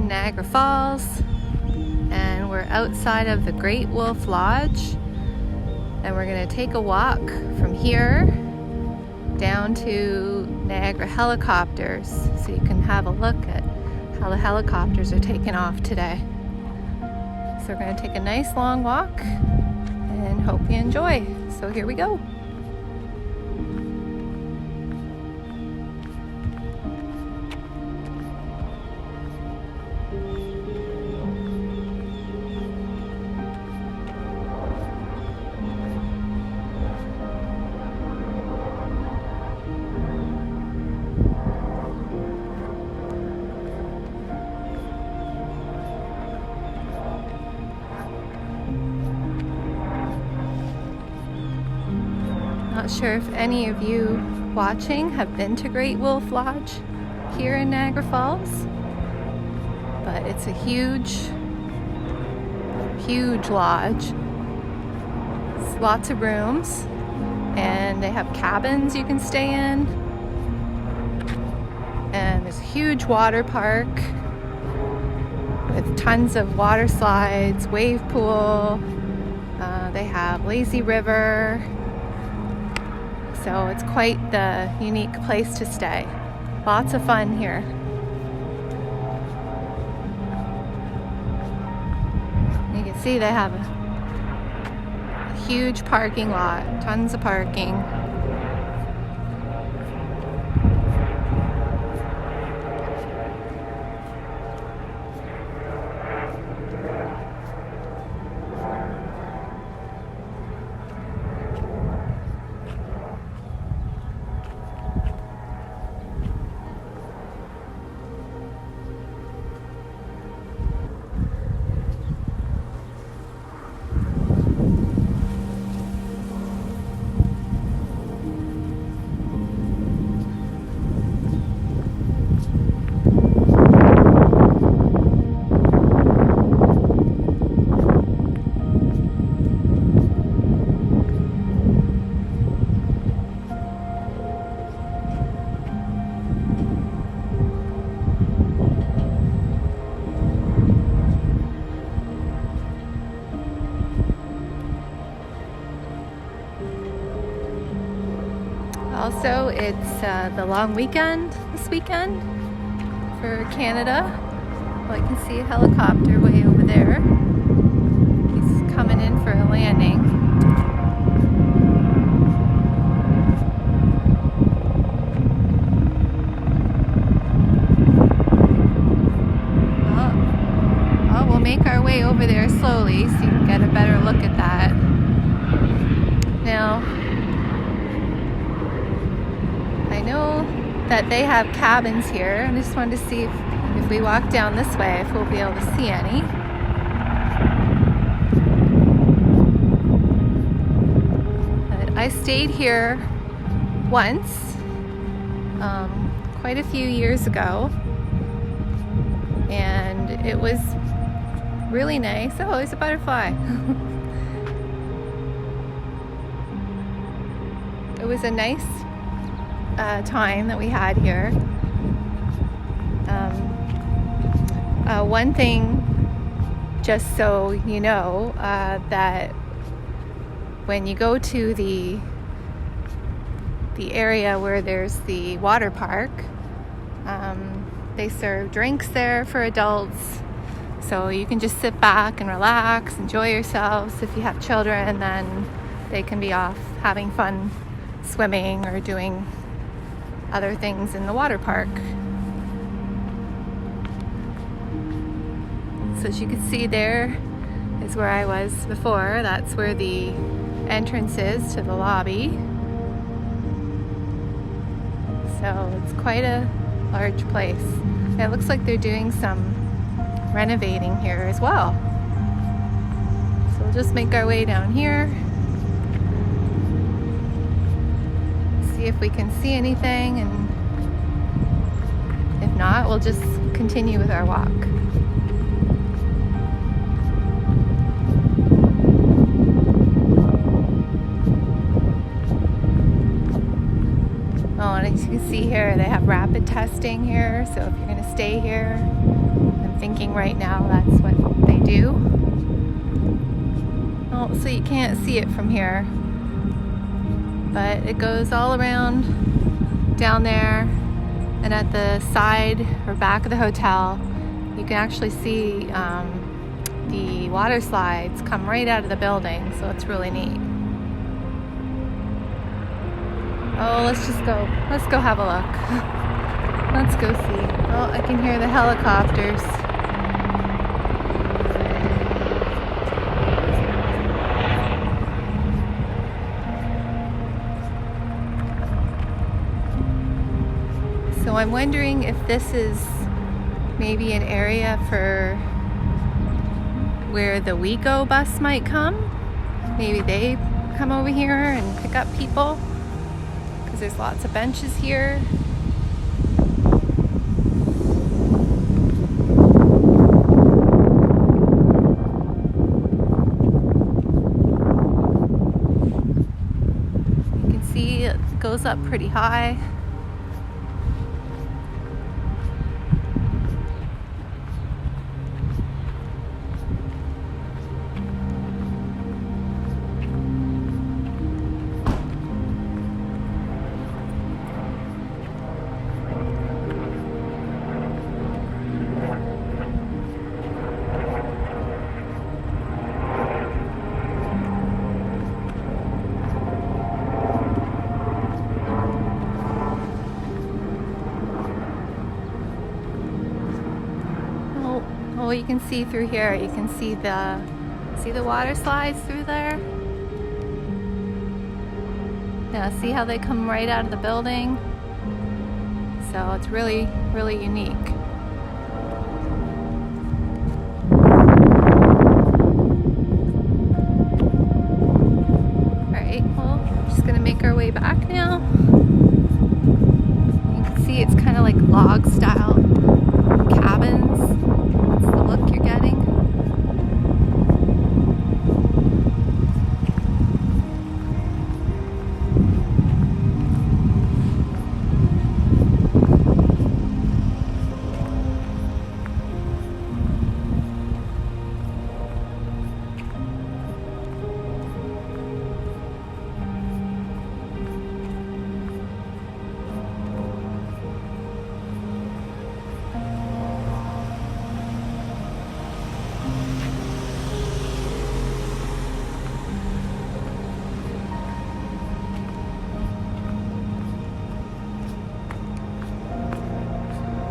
Niagara Falls, and we're outside of the Great Wolf Lodge, and we're going to take a walk from here down to Niagara Helicopters so you can have a look at how the helicopters are taking off today. So we're going to take a nice long walk and hope you enjoy. So here we go. Not sure if any of you watching have been to Great Wolf Lodge here in Niagara Falls, but it's a huge lodge. It's lots of rooms, and they have cabins you can stay in, and there's a huge water park with tons of water slides, wave pool. They have lazy river. So it's quite the unique place to stay. Lots of fun here. You can see they have a huge parking lot, tons of parking. Also, it's the long weekend this weekend for Canada. Well, I can see a helicopter way over there. He's coming in for a landing. Oh, we'll make our way over there slowly so you can get a better look at that. Now, I know that they have cabins here, and I just wanted to see if we walk down this way, if we'll be able to see any. But I stayed here once, quite a few years ago, and it was really nice. Oh, there's a butterfly. It was a nice time that we had here. One thing, just so you know, that when you go to the area where there's the water park, they serve drinks there for adults, so you can just sit back and relax, enjoy yourselves. If you have children, then they can be off having fun swimming or doing other things in the water park. So as you can see, there is where I was before. That's where the entrance is to the lobby. So it's quite a large place. And it looks like they're doing some renovating here as well. So we'll just make our way down here. See if we can see anything, and if not, we'll just continue with our walk. Oh, and as you can see here, they have rapid testing here, so if you're going to stay here and thinking right now that's what they do. Oh, so you can't see it from here, but it goes all around down there, and at the side or back of the hotel you can actually see the water slides come right out of the building, so it's really neat. Oh, let's go have a look. Let's go see. Oh, I can hear the helicopters. So I'm wondering if this is maybe an area for where the WeGo bus might come. Maybe they come over here and pick up people, because there's lots of benches here. You can see it goes up pretty high. Oh, you can see through here. You can see the water slides through there. Yeah, see how they come right out of the building? So it's really, really unique. Alright, well, we're just gonna make our way back now. You can see it's kind of like log style cabins. That's the look you're getting.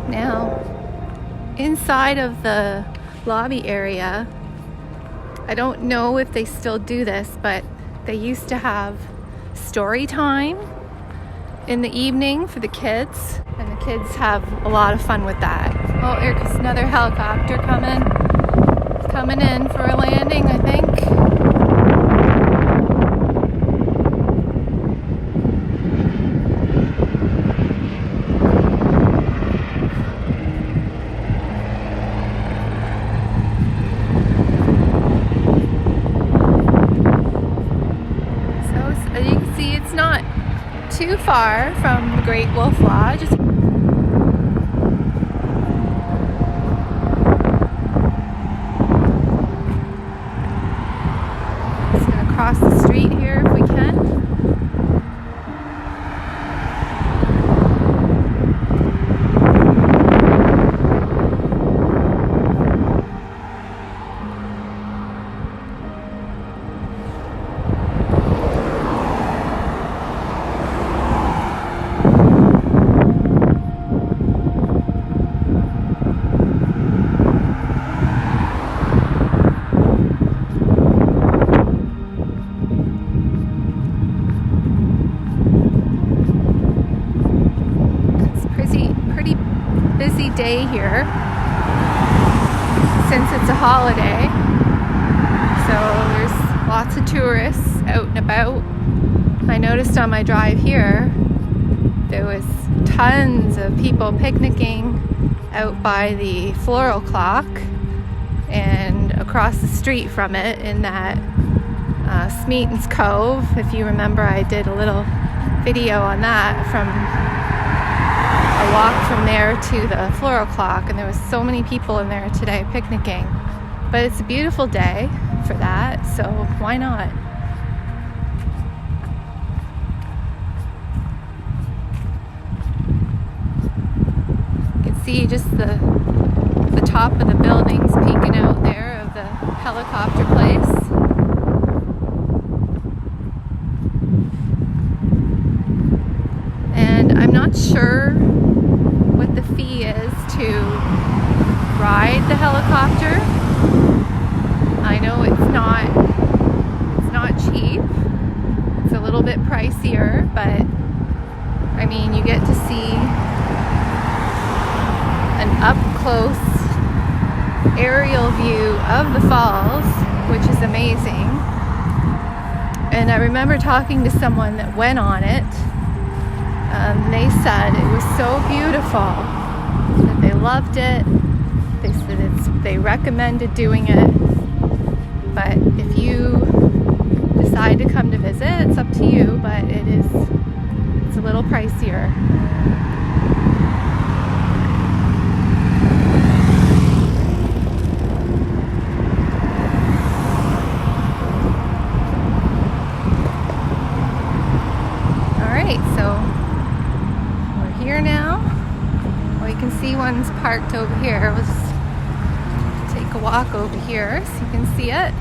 Now, inside of the lobby area, I don't know if they still do this, but they used to have story time in the evening for the kids, and the kids have a lot of fun with that. Oh, here's another helicopter coming in for a landing, I think. It's not too far from the Great Wolf Lodge. Just gonna cross the street here if we can. Busy day here since it's a holiday, so there's lots of tourists out and about. I noticed on my drive here there was tons of people picnicking out by the floral clock and across the street from it in that Smeaton's Cove. If you remember, I did a little video on that from a to walk from there to the floral clock, and there was so many people in there today picnicking. But it's a beautiful day for that, so why not? You can see just the top of the buildings peeking out there of the helicopter place. And I'm not sure what the fee is to ride the helicopter. I know it's not cheap. It's a little bit pricier, but I mean, you get to see an up-close aerial view of the falls, which is amazing. And I remember talking to someone that went on it. They said it was so beautiful that they loved it. They said they recommended doing it. But if you decide to come to visit, it's up to you, but it's a little pricier. So we're here now. Well, you can see one's parked over here. Let's take a walk over here so you can see it.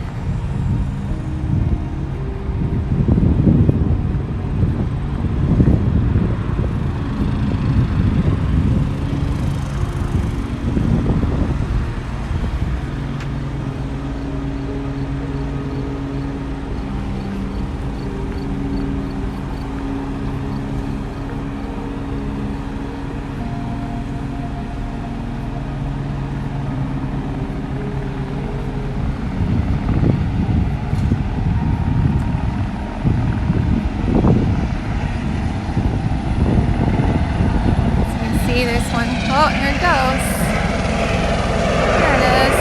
There's one. Oh, here it goes. There it is.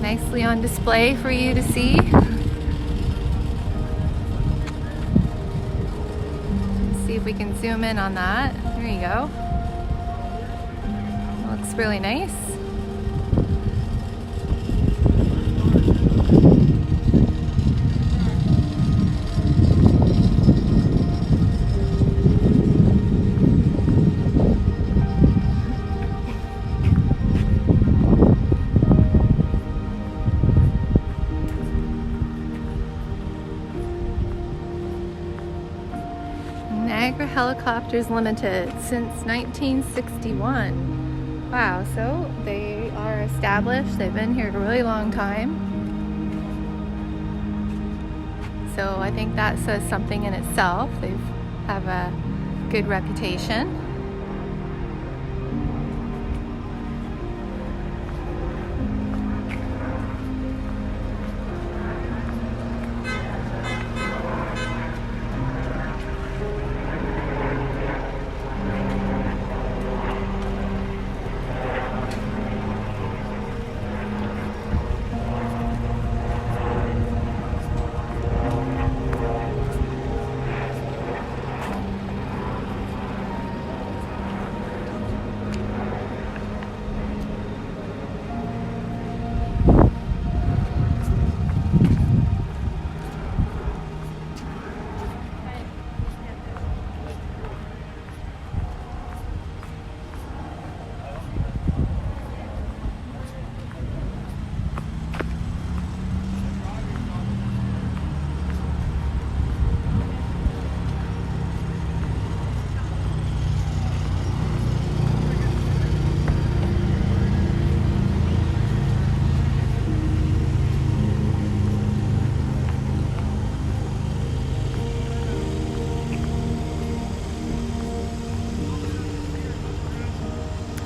Nicely on display for you to see. Let's see if we can zoom in on that. There you go. Looks really nice. Niagara Helicopters Limited since 1961. Wow, so they are established. They've been here a really long time. So I think that says something in itself. They have a good reputation.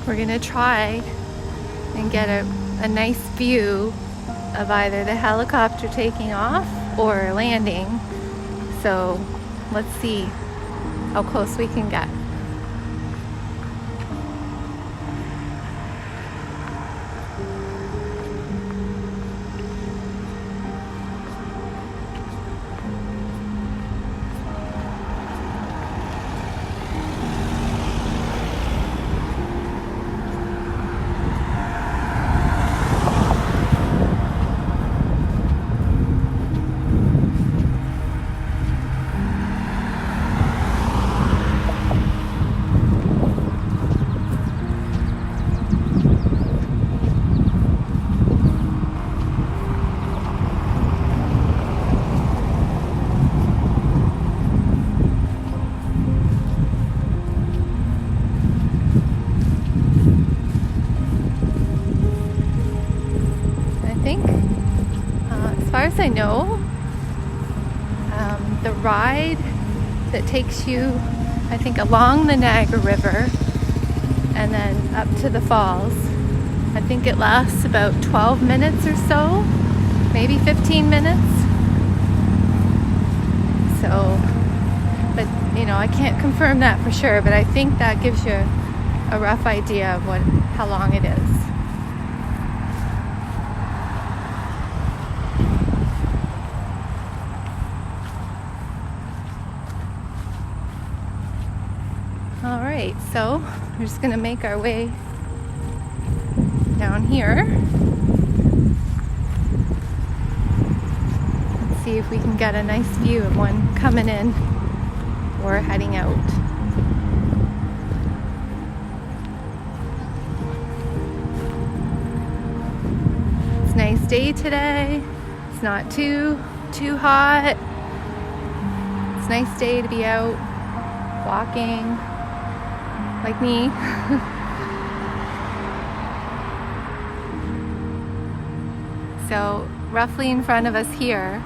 we're gonna try and get a nice view of either the helicopter taking off or landing. So let's see how close we can get. As far as I know, the ride that takes you, I think, along the Niagara River and then up to the falls, I think it lasts about 12 minutes or so, maybe 15 minutes. So, but you know, I can't confirm that for sure, but I think that gives you a rough idea of how long it is. All right, so we're just gonna make our way down here. Let's see if we can get a nice view of one coming in or heading out. It's a nice day today. It's not too hot. It's a nice day to be out walking. Like me. So roughly in front of us here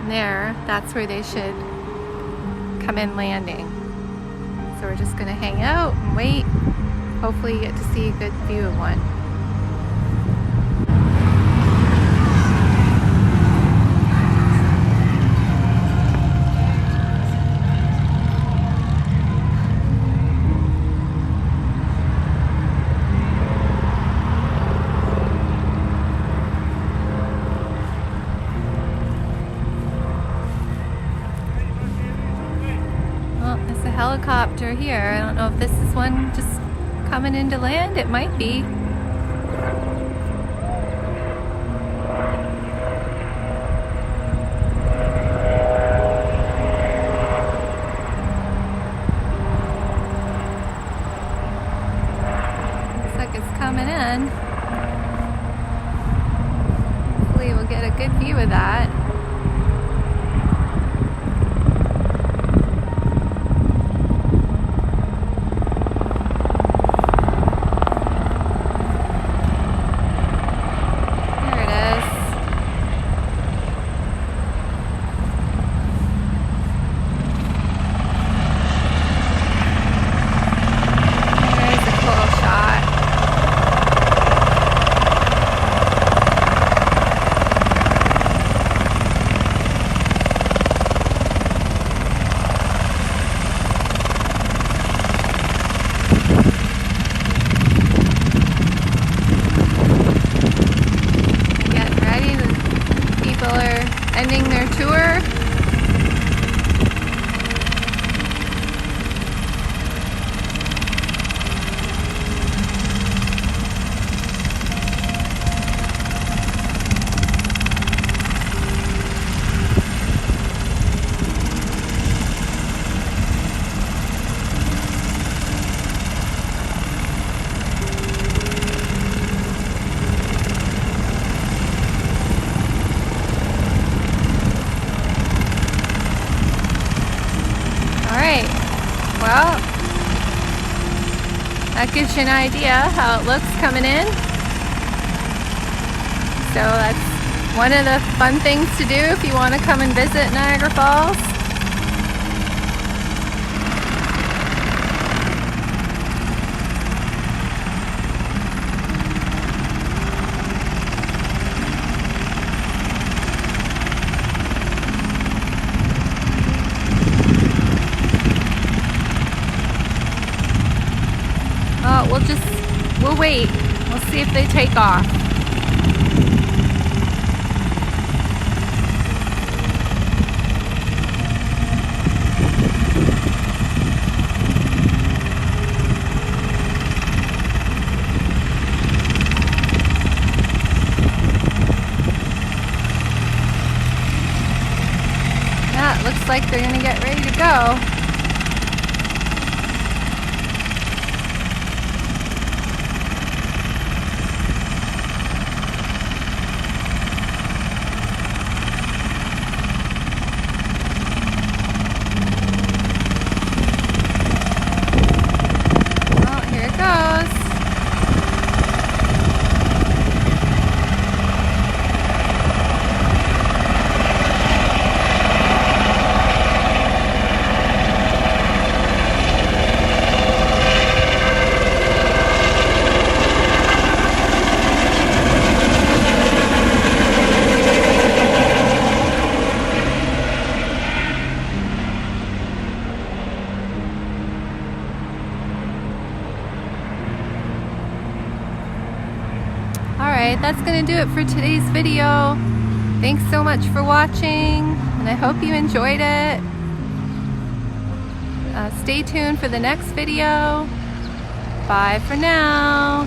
and there, that's where they should come in landing. So we're just gonna hang out and wait. Hopefully you get to see a good view of one. There's a helicopter here. I don't know if this is one just coming in to land. It might be. Looks like it's coming in. Hopefully we'll get a good view of that. Ending their tour. Well, that gives you an idea how it looks coming in. So that's one of the fun things to do if you want to come and visit Niagara Falls. we'll wait. We'll see if they take off. Yeah, it looks like they're gonna get ready to go. Alright, that's going to do it for today's video. Thanks so much for watching, and I hope you enjoyed it. Stay tuned for the next video. Bye for now.